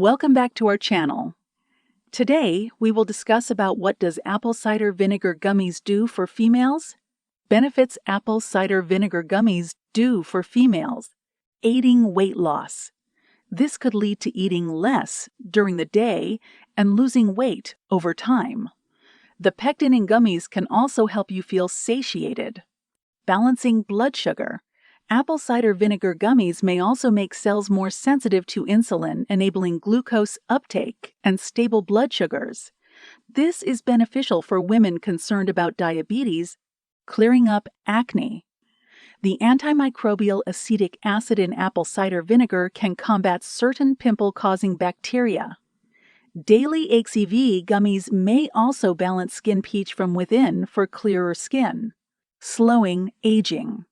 Welcome back to our channel. Today, we will discuss about what does apple cider vinegar gummies do for females? Benefits apple cider vinegar gummies do for females. Aiding weight loss. This could lead to eating less during the day and losing weight over time. The pectin in gummies can also help you feel satiated. Balancing blood sugar. Apple cider vinegar gummies may also make cells more sensitive to insulin, enabling glucose uptake and stable blood sugars. This is beneficial for women concerned about diabetes, clearing up acne. The antimicrobial acetic acid in apple cider vinegar can combat certain pimple-causing bacteria. Daily ACV gummies may also balance skin pH from within for clearer skin. Slowing aging.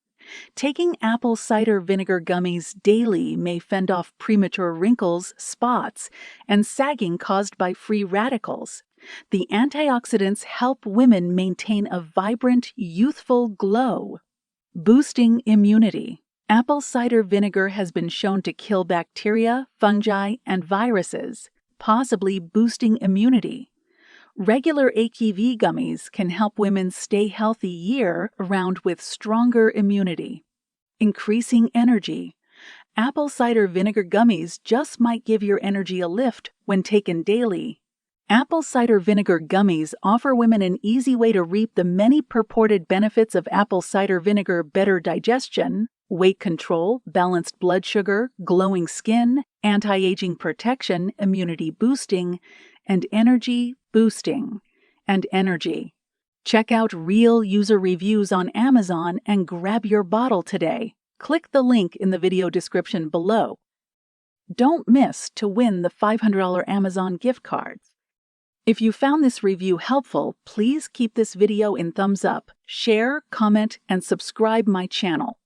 Taking apple cider vinegar gummies daily may fend off premature wrinkles, spots, and sagging caused by free radicals. The antioxidants help women maintain a vibrant, youthful glow. Boosting immunity. Apple cider vinegar has been shown to kill bacteria, fungi, and viruses, possibly boosting immunity. Regular ACV gummies can help women stay healthy year-round with stronger immunity. Increasing energy. Apple cider vinegar gummies just might give your energy a lift when taken daily. Apple cider vinegar gummies offer women an easy way to reap the many purported benefits of apple cider vinegar: better digestion, weight control, balanced blood sugar, glowing skin, anti-aging protection, immunity boosting, and energy boosting, and energy. Check out real user reviews on Amazon and grab your bottle today. Click the link in the video description below. Don't miss to win the $500 Amazon gift cards. If you found this review helpful, please keep this video in thumbs up, share, comment, and subscribe my channel.